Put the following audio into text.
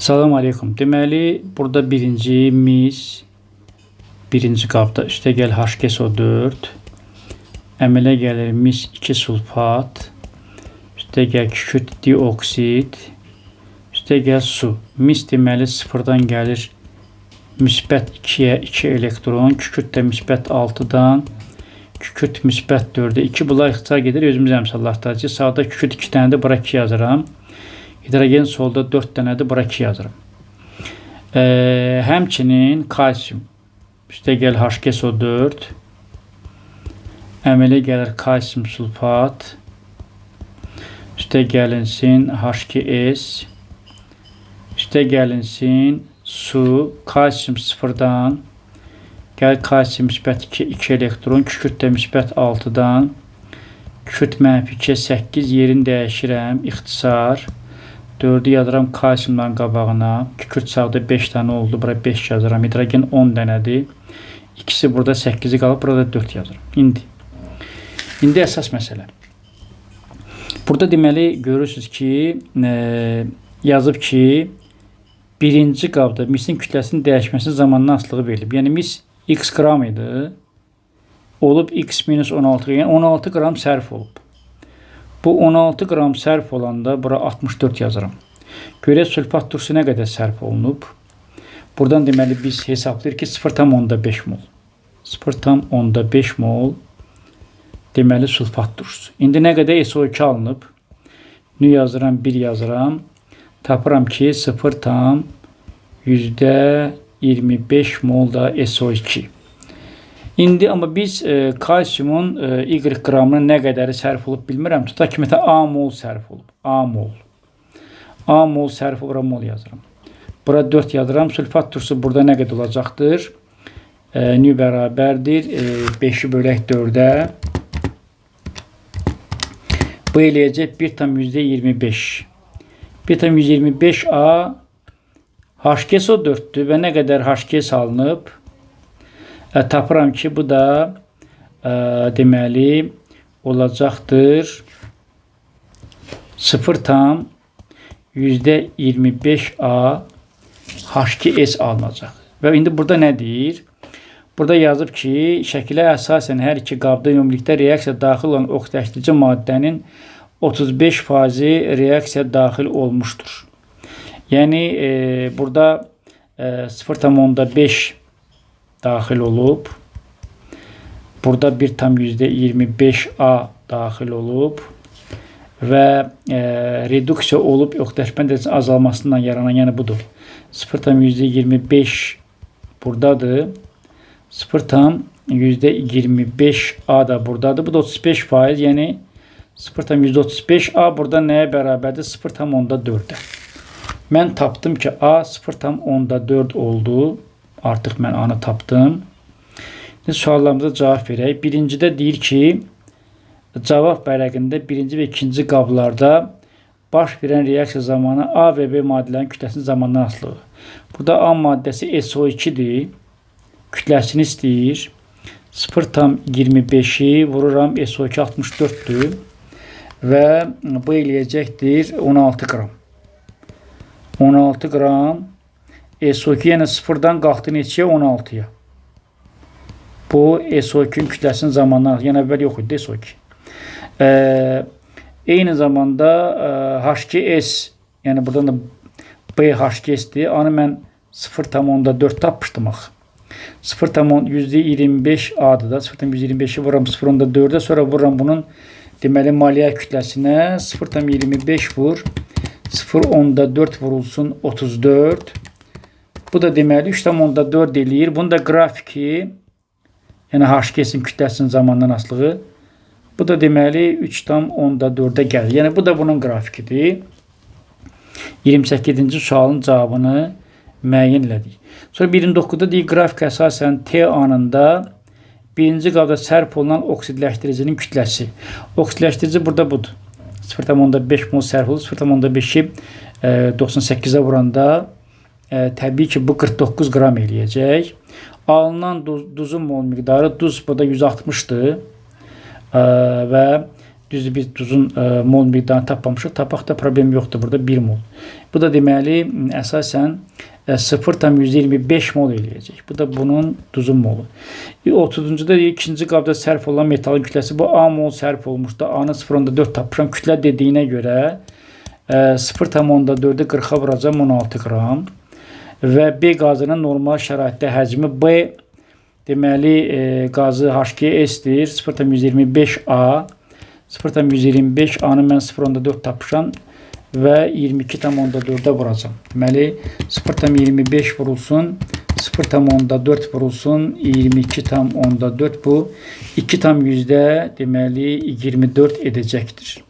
Salam aleykum. Deməli, burada birinci mis, birinci qabda üstəgəl HKSO4, əmələ gəlir mis 2 sulfat, üstəgəl kükürt dioksid, üstəgəl su. Mis deməli sıfırdan gəlir müsbət 2-yə 2 elektron, kükürt də müsbət 6-dan, kükürt müsbət 4-ə 2. Bunlar ixtisar gedir. Özümüz əmsallardakı sağda kükürt 2 dənədir, bura 2 yazıram. Hidrogen solda 4 dənədir, bura 2 yazıram. Həmçinin kalsium, üstəgəl HKSO4, əmələ gəlir kalsium sulfat, üstəgəlinsin H2S, üstəgəlinsin su, kalsium sıfırdan, gəl kalsium müsbət 2, 2 elektron, kükürt də müsbət 6-dan, kükürt mənfi 2, 8, yerini dəyişirəm, ixtisar, 4'ü yazıram kalsiumdan qabağına, kükürt sağda 5 dənə oldu, bura 5 yazıram, hidrogen 10 dənədir, ikisi burada 8'i qalıb, burada 4 yazıram. İndi əsas məsələ. Burada deməli görürsünüz ki, yazıb ki, birinci qabda misin kütləsinin dəyişməsinin zamanına asılığı verilib. Yəni mis x qram idi, olub x minus 16, yəni 16 qram sərf olub. Bu 16 qram sərf olanda bura 64 yazıram. Görək sülfat turşusu nə qədər sərf olunub. Buradan deməli biz hesablayırıq ki 0,5 mol. 0,5 mol deməli sülfat turşusu. İndi nə qədər SO2 alınıb? Nü yazıram, 1 yazıram. Tapıram ki 0,25 mol da SO2. İndi amma biz kalsiumun Y qramının nə qədəri sərf olub bilmirəm. Tutaq ki, məsələn, A mol sərf olub. A mol. A mol sərf olub, mol yazıram. Bura 4 yazıram. Sülfat turşusu burada nə qədər olacaqdır? Nü bərabərdir. 5'i bölək 4'ə. Bu eləyəcək 1,25. 1,25 A HKSO4'dür və nə qədər HKS alınıb? Tapıram ki, bu da deməli olacaqdır 0,25 A H2S alınacaq. Və indi burada nə deyir? Burada yazıb ki, şəkilə əsasən hər iki qabda ümumilikdə reaksiya daxil olan oksidaşdırıcı maddənin 35% reaksiya daxil olmuşdur. Yəni burada 0,5 daxil olub. Burada 1,25 A daxil olub və reduksiya olub oksidaşma dərəcəsinin azalmasından yaranan, yəni budur. 0,25 buradadır. 0,25 A da buradadır. Bu da 35%, yəni 0,35 A burada nəyə bərabərdir? 0,4'ə. Mən tapdım ki, A 0,4 oldu. Artıq mən A-nı tapdım. Suallarımıza cavab verək. Birincidə deyir ki, cavab vərəqində birinci və ikinci qablarda baş verən reaksiya zamanı A və B maddələrin kütləsinin zamanından asılıdır. Burada A maddəsi SO2'dir. Kütləsini istəyir. 0,25'i vururam. SO2 64'dür. Və bu eləyəcəkdir 16 qram. 16 qram SO2 yəni 0'dan qalxdı neçəyə? 16'ya. Bu SO2'nin kütləsinin zamanından, yəni əvvəl yox idi SO2. Eyni zamanda H2S, yəni buradan da BH2S'dir. Onu mən 0,4 tapmışdım axı. 0,25 A'dır da. 0,25'i vuram 0,4'ə, sonra vuram bunun deməli maliyyə kütləsinə 0,25 vur. 0,4 vurulsun 34. Bu da deməli 3,4 eləyir. Bunun da qrafiki, yəni HKS-in kütləsinin zamandan asılığı, bu da deməli 3,4'ə gəlir. Yəni bu da bunun qrafikidir. 28-ci sualın cavabını müəyyən elədik. Sonra 29'da deyir, qrafik əsasən T anında birinci qabda sərf olunan oksidləşdiricinin kütləsi. Oksidləşdirici burada budur. 0,5 mol sərf olur. 0,5'i 98'ə vuranda təbii ki, bu 49 qram eləyəcək. Alınan duzun mol miqdarı, duz burada 160'dır və Düzdür, biz duzun mol miqdarını tapmamışıq. Tapaq da problem yoxdur burada 1 mol. Bu da deməli əsasən 0,125 mol eləyəcək. Bu da bunun duzun molu. 30-cu da ikinci qabda sərf olan metalın kütləsi. Bu A mol sərf olmuşdu. A-nın 0,4 tapmışam. Kütlə dediyinə görə 0,4-ü 40-a vuracam 16 qram. Və B qazının normal şəraitdə həcmi B deməli qazı H2S-dir. 0,125A 0,125 A-nı mən 0,4 tapmışam və 22,4-ə vuracam. Deməli 0,25 vurulsun, 0,4 vurulsun, 22,4 bu 2,100-də deməli 24 edəcəkdir.